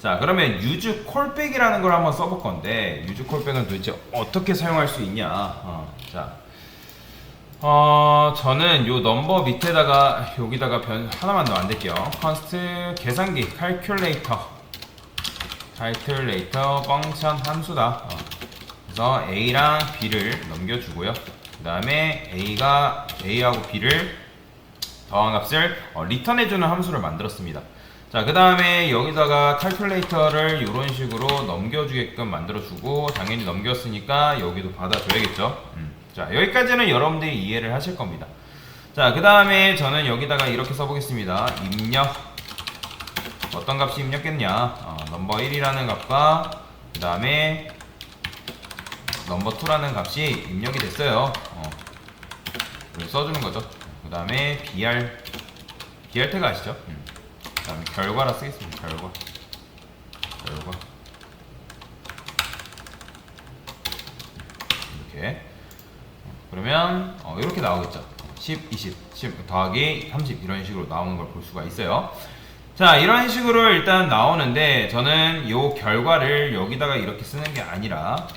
자, 그러면 use callback이라는 걸 한번 써볼 건데 use callback은 도대체 어떻게 사용할 수 있냐? 저는 요 넘버 밑에다가 여기다가 하나만 더 만들게요. const 계산기 calculator 펑션 함수다. 그래서 a랑 b를 넘겨주고요. 그 다음에 a하고 b를 더한 값을 리턴해주는 함수를 만들었습니다. 자, 그 다음에 여기다가 calculator를 이런 식으로 넘겨주게끔 만들어주고, 당연히 넘겼으니까 여기도 받아줘야겠죠. 자, 여기까지는 여러분들이 이해를 하실 겁니다. 자, 그 다음에 저는 여기다가 이렇게 써보겠습니다. 입력. 어떤 값이 입력했냐? 넘버 1이라는 값과 그 다음에 넘버 2라는 값이 입력이 됐어요. 써주는 거죠. 그 다음에 BR 태그 아시죠? 그 다음에 결과라 쓰겠습니다. 결과 이렇게. 그러면 이렇게 나오겠죠. 10, 20, 10 더하기 30 이런 식으로 나오는 걸 볼 수가 있어요. 자, 이런 식으로 일단 나오는데 저는 요 결과를 여기다가 이렇게 쓰는 게 아니라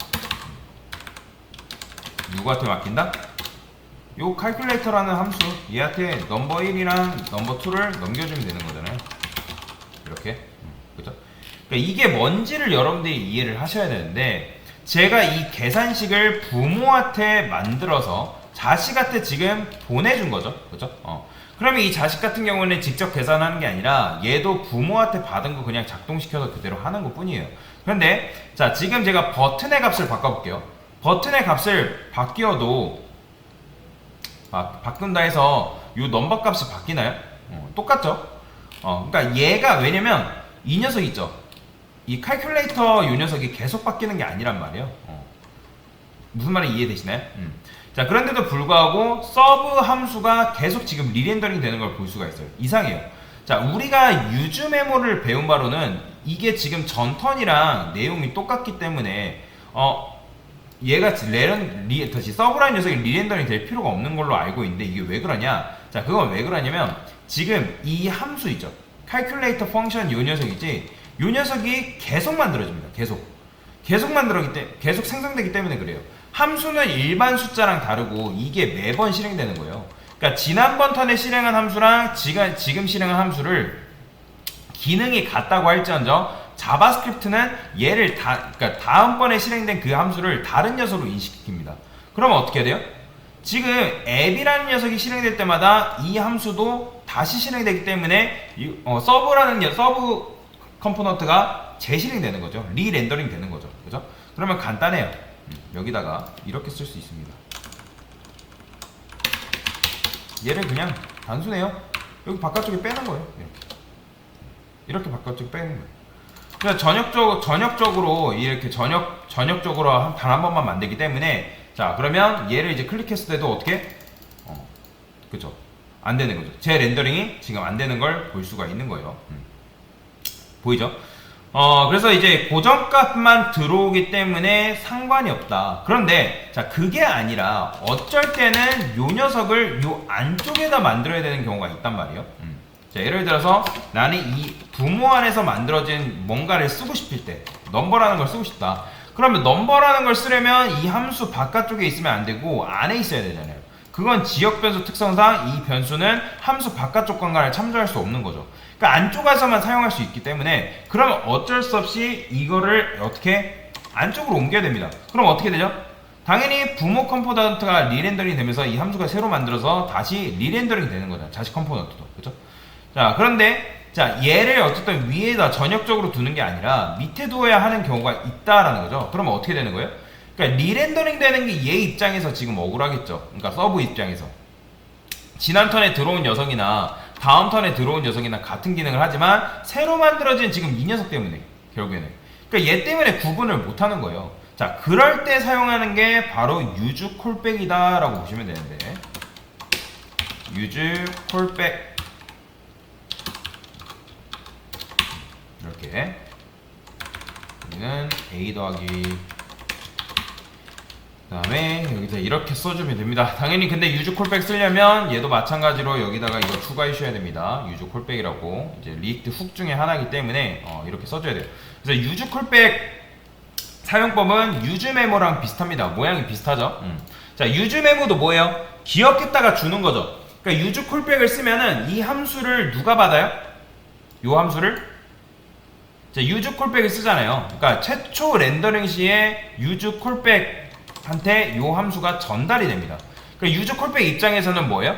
누구한테 맡긴다? 요 calculator라는 함수 얘한테 넘버 1이랑 넘버 2를 넘겨주면 되는 거잖아요. 이렇게. 그죠? 그러니까 이게 뭔지를 여러분들이 이해를 하셔야 되는데, 제가 이 계산식을 부모한테 만들어서 자식한테 지금 보내준 거죠. 그죠? 그러면 이 자식 같은 경우는 직접 계산하는 게 아니라 얘도 부모한테 받은 거 그냥 작동시켜서 그대로 하는 것 뿐이에요. 그런데 자, 지금 제가 버튼의 값을 바꿔볼게요. 버튼의 값을 바꾼다 해서 이 넘버 값이 바뀌나요? 똑같죠? 그러니까 얘가, 왜냐면 이 녀석 있죠? 이 칼큘레이터 이 녀석이 계속 바뀌는 게 아니란 말이에요. 무슨 말인지 이해되시나요? 자, 그런데도 불구하고 서브 함수가 계속 지금 리렌더링 되는 걸 볼 수가 있어요. 이상해요. 자, 우리가 use 메모를 배운 바로는 이게 지금 전 턴이랑 내용이 똑같기 때문에 얘가 다시 서브라는 녀석이 리렌더링 될 필요가 없는 걸로 알고 있는데, 이게 왜 그러냐? 자, 그건 왜 그러냐면 지금 이 함수 있죠? calculator 펑션 요 녀석이지, 요 녀석이 계속 만들어집니다. 계속 생성되기 때문에 그래요. 함수는 일반 숫자랑 다르고 이게 매번 실행되는 거예요. 그러니까 지난번 턴에 실행한 함수랑 지금 실행한 함수를 기능이 같다고 할지언정 자바스크립트는 얘를 그러니까 다음번에 실행된 그 함수를 다른 녀석으로 인식시킵니다. 그러면 어떻게 돼요? 지금 앱이라는 녀석이 실행될 때마다 이 함수도 다시 실행되기 때문에 서브 컴포넌트가 재실행되는 거죠. 리렌더링 되는 거죠. 그죠? 그러면 간단해요. 여기다가 이렇게 쓸 수 있습니다. 얘를 그냥 단순해요. 여기 바깥쪽에 빼는 거예요. 이렇게 바깥쪽에 빼는 거예요. 그냥 전역적으로 이렇게 전역적으로 단 한 번만 만들기 때문에, 자, 그러면 얘를 이제 클릭했을 때도 어떻게? 그쵸? 안 되는 거죠. 제 렌더링이 지금 안 되는 걸 볼 수가 있는 거예요. 보이죠? 그래서 이제 고정값만 들어오기 때문에 상관이 없다. 그런데, 자, 그게 아니라 어쩔 때는 요 녀석을 요 안쪽에다 만들어야 되는 경우가 있단 말이에요. 자, 예를 들어서 나는 이 부모 안에서 만들어진 뭔가를 쓰고 싶을 때, 넘버라는 걸 쓰고 싶다. 그러면 넘버라는 걸 쓰려면 이 함수 바깥쪽에 있으면 안 되고 안에 있어야 되잖아요. 그건 지역 변수 특성상 이 변수는 함수 바깥쪽 공간을 참조할 수 없는 거죠. 그러니까 안쪽에서만 사용할 수 있기 때문에, 그러면 어쩔 수 없이 이거를 어떻게 안쪽으로 옮겨야 됩니다. 그럼 어떻게 되죠? 당연히 부모 컴포넌트가 리렌더링 되면서 이 함수가 새로 만들어서 다시 리렌더링 되는 거죠. 자식 컴포넌트도. 그죠? 자, 그런데 자, 얘를 어쨌든 위에다 전역적으로 두는 게 아니라 밑에 두어야 하는 경우가 있다라는 거죠. 그러면 어떻게 되는 거예요? 그러니까 리렌더링 되는 게 얘 입장에서 지금 억울하겠죠. 그러니까 서브 입장에서 지난 턴에 들어온 녀석이나 다음 턴에 들어온 녀석이나 같은 기능을 하지만 새로 만들어진 지금 이 녀석 때문에, 결국에는 그러니까 얘 때문에 구분을 못 하는 거예요. 자, 그럴 때 사용하는 게 바로 use callback이다 라고 보시면 되는데, use callback 이렇게, 여기는 a 더하기 그 다음에 여기다 이렇게 써주면 됩니다. 당연히 근데 유즈 콜백 쓰려면 얘도 마찬가지로 여기다가 이거 추가해 주셔야 됩니다. 유즈 콜백이라고 이제 리액트 훅 중에 하나이기 때문에 이렇게 써줘야 돼요. 그래서 유즈 콜백 사용법은 유즈 메모랑 비슷합니다. 모양이 비슷하죠. 자, 유즈 메모도 뭐예요? 기억했다가 주는 거죠. 그러니까 유즈 콜백을 쓰면은 이 함수를 누가 받아요? 요 함수를 자, 유즈 콜백을 쓰잖아요. 그러니까 최초 렌더링 시에 유즈 콜백한테 요 함수가 전달이 됩니다. 그러니까 유즈 콜백 입장에서는 뭐예요?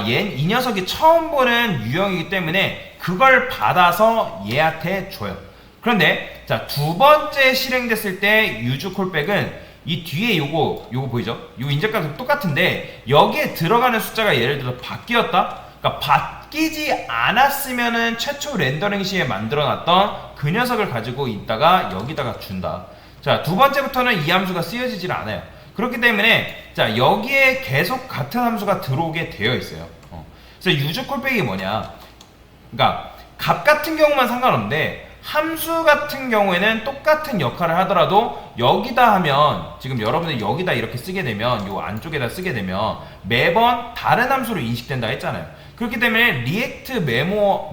이 녀석이 처음 보는 유형이기 때문에 그걸 받아서 얘한테 줘요. 그런데 자, 두 번째 실행됐을 때 유즈 콜백은 이 뒤에 요거 보이죠? 요 인젝션도 똑같은데 여기에 들어가는 숫자가 예를 들어 바뀌었다? 그러니까 바뀌지 않았으면은 최초 렌더링 시에 만들어놨던 그 녀석을 가지고 있다가 여기다가 준다. 자, 두 번째부터는 이 함수가 쓰여지질 않아요. 그렇기 때문에 자, 여기에 계속 같은 함수가 들어오게 되어 있어요. 그래서 유즈 콜백이 뭐냐? 그러니까 값 같은 경우만 상관없는데 함수 같은 경우에는 똑같은 역할을 하더라도 여기다 하면 지금 여러분들 여기다 이렇게 쓰게 되면 요 안쪽에다 쓰게 되면 매번 다른 함수로 인식된다 했잖아요. 그렇기 때문에 리액트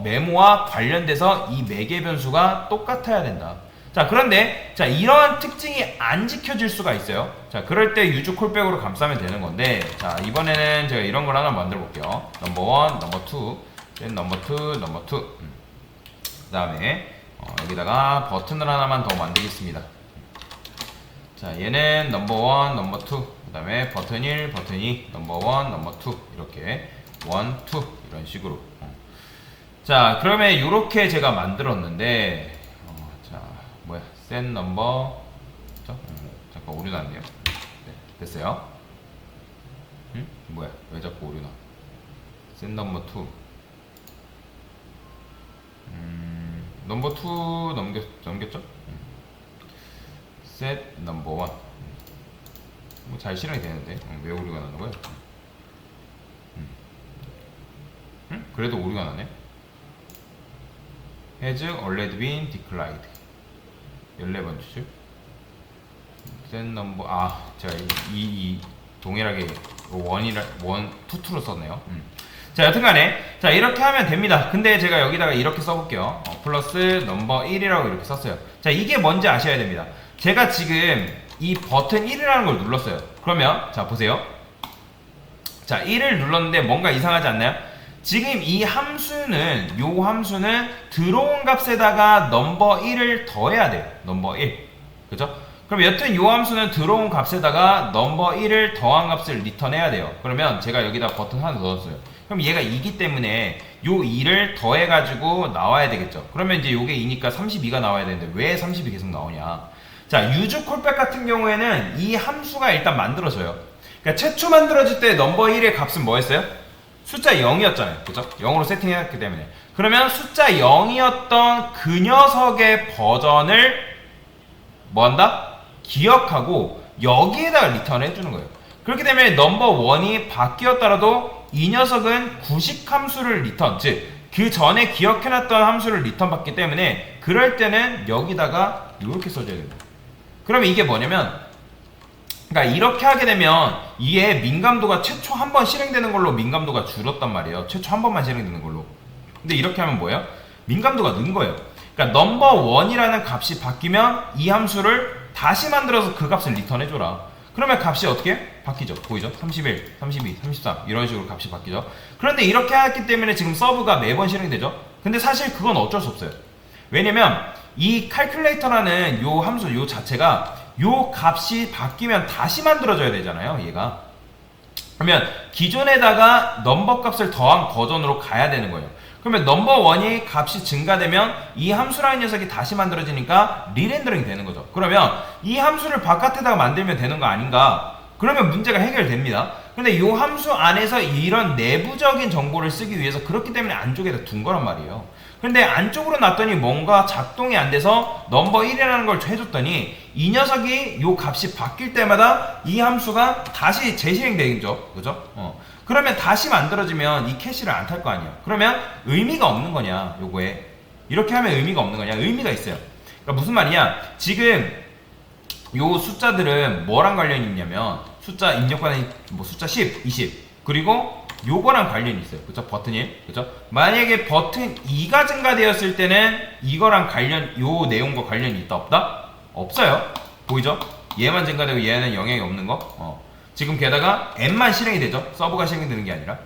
메모와 관련돼서 이 매개 변수가 똑같아야 된다. 자, 그런데 자, 이러한 특징이 안 지켜질 수가 있어요. 자, 그럴 때 유즈 콜백으로 감싸면 되는 건데, 자, 이번에는 제가 이런 걸 하나 만들어 볼게요. 넘버 1, 넘버 2, 넘버 2, 넘버 2. 그 다음에 여기다가 버튼을 하나만 더 만들겠습니다. 자, 얘는 넘버 1, 넘버 2, 그 다음에 버튼 1, 버튼 2, 넘버 1, 넘버 2 이렇게 1, 2 이런 식으로. 자, 그러면 이렇게 제가 만들었는데 자, 뭐야, set 넘버 잠깐 오류 났네요. 네, 됐어요. 뭐야, 왜 자꾸 오류 나? set 넘버 2 넘버 2 넘겼죠? set 넘버 1 뭐 잘 실행이 되는데 왜 오류가 나는 거야? 그래도 오류가 나네. has already been declared 14번 주죠. set 넘버 제가 이 동일하게 2로 썼네요. 자, 여튼간에 자, 이렇게 하면 됩니다. 근데 제가 여기다가 이렇게 써볼게요. 플러스 넘버 1이라고 이렇게 썼어요. 자, 이게 뭔지 아셔야 됩니다. 제가 지금 이 버튼 1이라는 걸 눌렀어요. 그러면 자, 보세요. 자, 1을 눌렀는데 뭔가 이상하지 않나요? 지금 이 함수는 요 함수는 들어온 값에다가 넘버 1을 더해야 돼요. 넘버 1. 그죠? 그럼 여튼 요 함수는 들어온 값에다가 넘버 1을 더한 값을 리턴해야 돼요. 그러면 제가 여기다 버튼 하나 넣었어요. 그럼 얘가 2기 때문에 요 2를 더해가지고 나와야 되겠죠. 그러면 이제 요게 2니까 32가 나와야 되는데 왜 30이 계속 나오냐. 자, 유즈 콜백 같은 경우에는 이 함수가 일단 만들어져요. 그러니까 최초 만들어질 때 넘버 1의 값은 뭐였어요? 숫자 0이었잖아요. 그죠? 0으로 세팅해놨기 때문에. 그러면 숫자 0이었던 그 녀석의 버전을 뭐 한다? 기억하고 여기에다가 리턴을 해주는 거예요. 그렇기 때문에 넘버 1이 바뀌었더라도 이 녀석은 구식 함수를 리턴, 즉 그 전에 기억해놨던 함수를 리턴 받기 때문에 그럴 때는 여기다가 이렇게 써줘야 됩니다. 그러면 이게 뭐냐면, 그러니까 이렇게 하게 되면 이에 민감도가 최초 한 번 실행되는 걸로 민감도가 줄었단 말이에요. 최초 한 번만 실행되는 걸로. 근데 이렇게 하면 뭐예요? 민감도가 는 거예요. 그러니까 넘버 1이라는 값이 바뀌면 이 함수를 다시 만들어서 그 값을 리턴해줘라. 그러면 값이 어떻게 바뀌죠? 보이죠? 31, 32, 33 이런 식으로 값이 바뀌죠. 그런데 이렇게 했기 때문에 지금 서브가 매번 실행되죠. 근데 사실 그건 어쩔 수 없어요. 왜냐면 이 calculator라는 요 함수 요 자체가 요 값이 바뀌면 다시 만들어져야 되잖아요. 얘가. 그러면 기존에다가 넘버 값을 더한 버전으로 가야 되는 거예요. 그러면 넘버 1이 값이 증가되면 이 함수라는 녀석이 다시 만들어지니까 리렌더링이 되는 거죠. 그러면 이 함수를 바깥에다가 만들면 되는 거 아닌가? 그러면 문제가 해결됩니다. 근데 이 함수 안에서 이런 내부적인 정보를 쓰기 위해서 그렇기 때문에 안쪽에다 둔 거란 말이에요. 근데 안쪽으로 놨더니 뭔가 작동이 안 돼서 넘버 1이라는 걸 해줬더니 이 녀석이 요 값이 바뀔 때마다 이 함수가 다시 재실행되죠. 그죠? 그러면 다시 만들어지면 이 캐시를 안 탈 거 아니야. 그러면 의미가 없는 거냐, 요거에. 이렇게 하면 의미가 없는 거냐? 의미가 있어요. 그러니까 무슨 말이냐? 지금 요 숫자들은 뭐랑 관련이 있냐면 숫자 입력받은 뭐 숫자 10, 20 그리고 요거랑 관련이 있어요. 그죠? 버튼 1. 그죠? 만약에 버튼 2가 증가되었을 때는 이거랑 요 내용과 관련이 있다 없다? 없어요. 보이죠? 얘만 증가되고 얘는 영향이 없는 거. 지금 게다가 M만 실행이 되죠. 서브가 실행되는 게 아니라.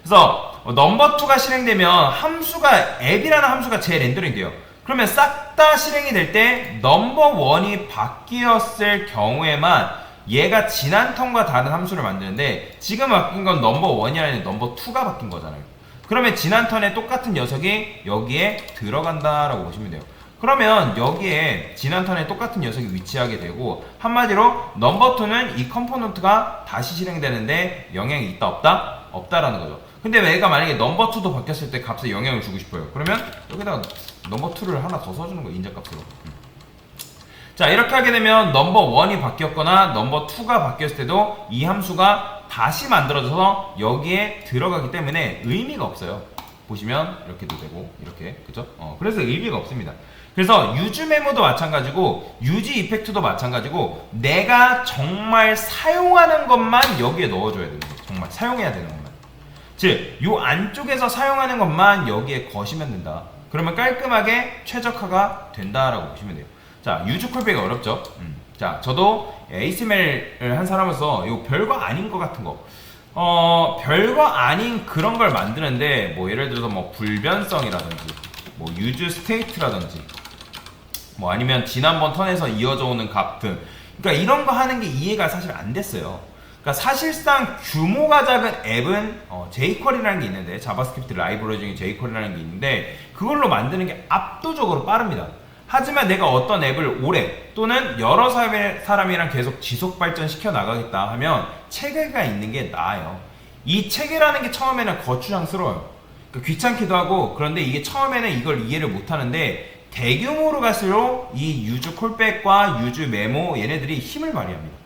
그래서 넘버 2가 실행되면 함수가 앱이라는 함수가 재렌더링 돼요. 그러면 싹 다 실행이 될 때 넘버 1이 바뀌었을 경우에만 얘가 지난 턴과 다른 함수를 만드는데 지금 바뀐 건 넘버 1이 아니라 넘버 2가 바뀐 거잖아요. 그러면 지난 턴에 똑같은 녀석이 여기에 들어간다라고 보시면 돼요. 그러면 여기에 지난 턴에 똑같은 녀석이 위치하게 되고 한마디로 넘버 2는 이 컴포넌트가 다시 실행되는데 영향이 있다 없다? 없다라는 거죠. 근데 얘가 만약에 넘버 2도 바뀌었을 때 값에 영향을 주고 싶어요. 그러면 여기다가 넘버 2를 하나 더 써주는 거예요. 인정값으로. 자, 이렇게 하게 되면 넘버 1이 바뀌었거나 넘버 2가 바뀌었을 때도 이 함수가 다시 만들어져서 여기에 들어가기 때문에 의미가 없어요. 보시면 이렇게도 되고 이렇게, 그죠? 그래서 의미가 없습니다. 그래서 유즈 메모도 마찬가지고 유즈 이펙트도 마찬가지고 내가 정말 사용하는 것만 여기에 넣어줘야 되는 거예요. 정말 사용해야 되는 것만. 즉, 요 안쪽에서 사용하는 것만 여기에 거시면 된다. 그러면 깔끔하게 최적화가 된다라고 보시면 돼요. 자, 유즈 콜백이 어렵죠? 자, 저도 ASMR을 한 사람으로서 이거 별거 아닌 것 같은 거 별거 아닌 그런 걸 만드는데 뭐 예를 들어서 뭐 불변성이라든지 뭐 유즈 스테이트라든지 뭐 아니면 지난번 턴에서 이어져 오는 값 등 그러니까 이런 거 하는 게 이해가 사실 안 됐어요. 그러니까 사실상 규모가 작은 앱은 jQuery라는 게 있는데 자바스크립트 라이브러리 중에 jQuery라는 게 있는데 그걸로 만드는 게 압도적으로 빠릅니다. 하지만 내가 어떤 앱을 오래 또는 여러 사람이랑 계속 지속 발전시켜 나가겠다 하면 체계가 있는 게 나아요. 이 체계라는 게 처음에는 거추장스러워요. 그러니까 귀찮기도 하고 그런데 이게 처음에는 이걸 이해를 못 하는데 대규모로 갈수록 이 유즈 콜백과 유즈 메모 얘네들이 힘을 발휘합니다.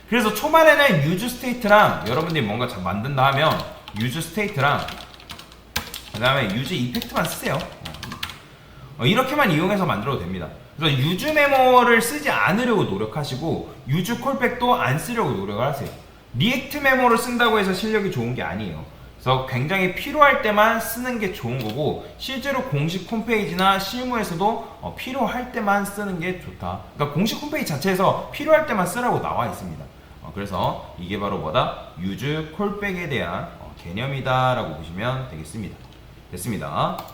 그래서 초반에는 유즈 스테이트랑 여러분들이 뭔가 만든다 하면 유즈 스테이트랑 그 다음에 유즈 이펙트만 쓰세요. 이렇게만 이용해서 만들어도 됩니다. 그래서 유즈 메모를 쓰지 않으려고 노력하시고 유즈 콜백도 안 쓰려고 노력을 하세요. 리액트 메모를 쓴다고 해서 실력이 좋은 게 아니에요. 그래서 굉장히 필요할 때만 쓰는 게 좋은 거고 실제로 공식 홈페이지나 실무에서도 필요할 때만 쓰는 게 좋다. 그러니까 공식 홈페이지 자체에서 필요할 때만 쓰라고 나와 있습니다. 그래서 이게 바로 뭐다? 유즈 콜백에 대한 개념이다 라고 보시면 되겠습니다. 됐습니다.